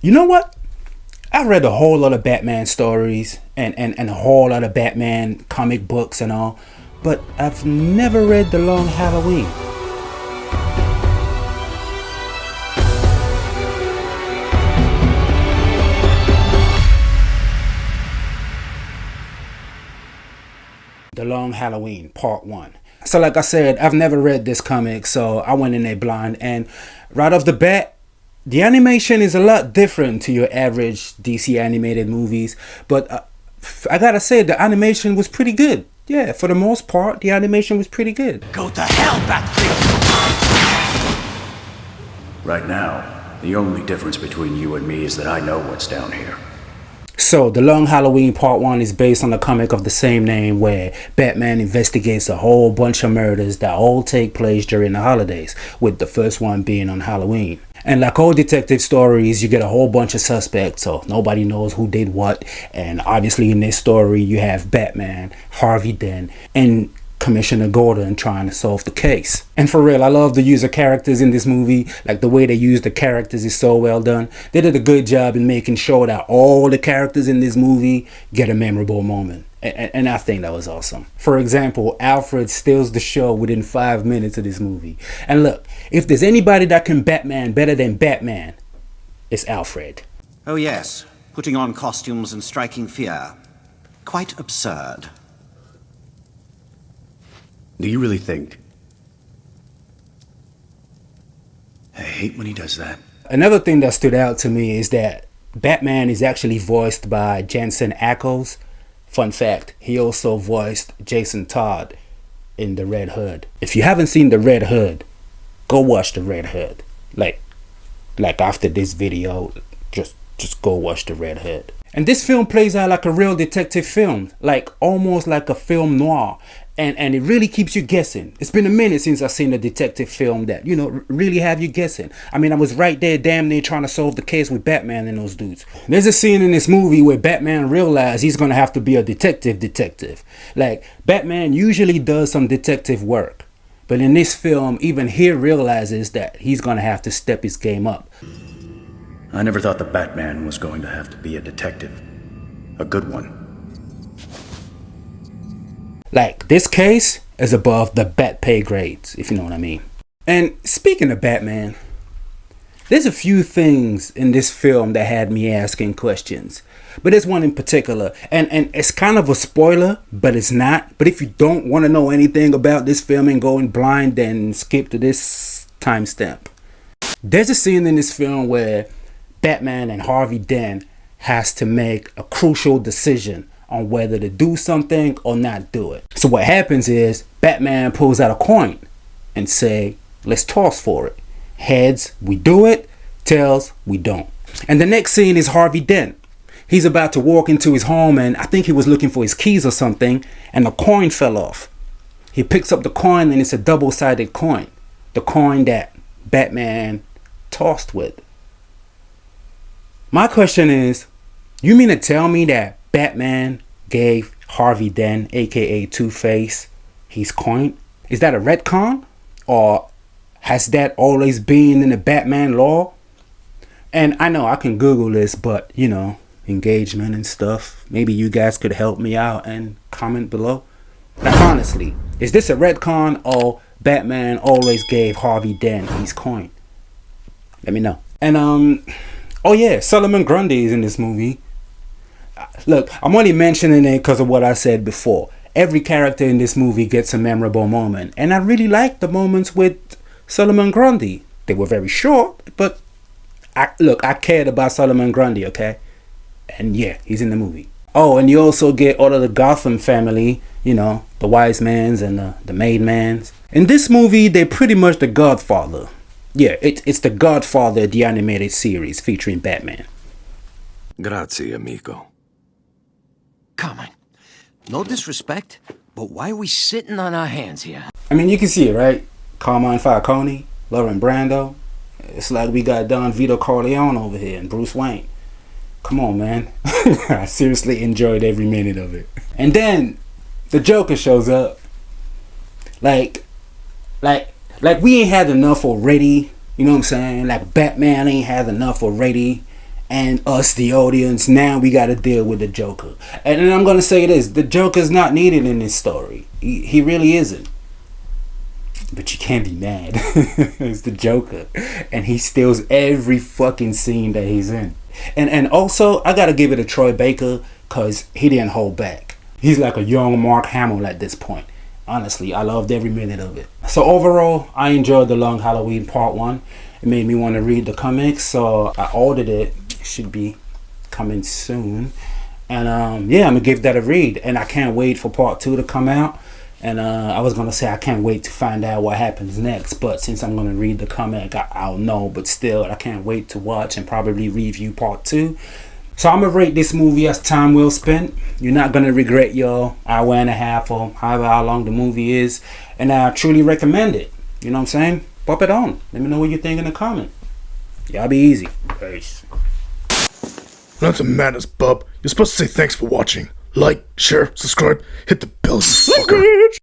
You know what? I read a whole lot of Batman stories and a whole lot of Batman comic books and all, but I've never read The Long Halloween. The Long Halloween, Part 1. So like I said, I've never read this comic, so I went in there blind, and right off the bat, the animation is a lot different to your average DC animated movies, but I gotta say, the animation was pretty good. Yeah, for the most part, the animation was pretty good. Go to hell, Batfield! Right now, the only difference between you and me is that I know what's down here. So, The Long Halloween Part 1 is based on a comic of the same name where Batman investigates a whole bunch of murders that all take place during the holidays, with the first one being on Halloween. And like all detective stories, you get a whole bunch of suspects, so nobody knows who did what. And obviously in this story, you have Batman, Harvey Dent, and Commissioner Gordon trying to solve the case. And for real, I love the use of characters in this movie. Like, the way they use the characters is so well done. They did a good job in making sure that all the characters in this movie get a memorable moment. And I think that was awesome. For example, Alfred steals the show within 5 minutes of this movie. And look, if there's anybody that can Batman better than Batman, it's Alfred. Oh yes, putting on costumes and striking fear. Quite absurd. Do you really think? I hate when he does that. Another thing that stood out to me is that Batman is actually voiced by Jensen Ackles. Fun fact, he also voiced Jason Todd in The Red Hood. If you haven't seen The Red Hood, go watch The Red Hood. Like after this video, just go watch The Red Hood. And this film plays out like a real detective film, like almost like a film noir. And it really keeps you guessing. It's been a minute since I've seen a detective film that, you know, really have you guessing. I mean, I was right there damn near trying to solve the case with Batman and those dudes. There's a scene in this movie where Batman realizes he's going to have to be a detective. Like, Batman usually does some detective work. But in this film, even he realizes that he's going to have to step his game up. I never thought the Batman was going to have to be a detective. A good one. Like, this case is above the Bat pay grades, if you know what I mean. And speaking of Batman, there's a few things in this film that had me asking questions. But there's one in particular, and it's kind of a spoiler, but it's not. But if you don't want to know anything about this film and going blind, then skip to this timestamp. There's a scene in this film where Batman and Harvey Dent has to make a crucial decision on whether to do something or not do it. So what happens is Batman pulls out a coin and say, let's toss for it. Heads, we do it. Tails, we don't. And the next scene is Harvey Dent. He's about to walk into his home, and I think he was looking for his keys or something, and the coin fell off. He picks up the coin, and it's a double-sided coin. The coin that Batman tossed with. My question is, you mean to tell me that Batman gave Harvey Dent, aka Two-Face, his coin? Is that a retcon? Or has that always been in the Batman lore? And I know I can Google this, but you know, engagement and stuff. Maybe you guys could help me out and comment below. Now honestly, is this a retcon or Batman always gave Harvey Dent his coin? Let me know. And oh yeah, Solomon Grundy is in this movie. Look, I'm only mentioning it because of what I said before. Every character in this movie gets a memorable moment, and I really liked the moments with Solomon Grundy. They were very short, but I cared about Solomon Grundy, okay? And yeah, he's in the movie. Oh, and you also get all of the Gotham family, you know, the Wise Mans and the Maid Mans. In this movie, they're pretty much the Godfather. Yeah, it's the Godfather, the animated series featuring Batman. Grazie, amico. Carmine, no disrespect, but why are we sitting on our hands here? I mean, you can see it, right? Carmine Falcone, Lauren Brando. It's like we got Don Vito Corleone over here and Bruce Wayne. Come on, man. I seriously enjoyed every minute of it. And then the Joker shows up. Like we ain't had enough already. You know what I'm saying? Like Batman ain't had enough already. And us, the audience, now we got to deal with the Joker. And I'm going to say this. The Joker's not needed in this story. He really isn't. But you can't be mad. It's the Joker. And he steals every fucking scene that he's in. And also, I got to give it to Troy Baker because he didn't hold back. He's like a young Mark Hamill at this point. Honestly, I loved every minute of it. So overall, I enjoyed The Long Halloween Part 1. It made me want to read the comics, so I ordered it. It should be coming soon. And yeah, I'm going to give that a read. And I can't wait for Part 2 to come out. And I was going to say I can't wait to find out what happens next. But since I'm going to read the comic, I'll know. But still, I can't wait to watch and probably review Part 2. So I'm going to rate this movie as time well spent. You're not going to regret your hour and a half or however how long the movie is. And I truly recommend it. You know what I'm saying? Pop it on. Let me know what you think in the comment. Y'all be easy. Peace. That's a madness, bub. You're supposed to say thanks for watching. Like, share, subscribe, hit the bell, you fucker.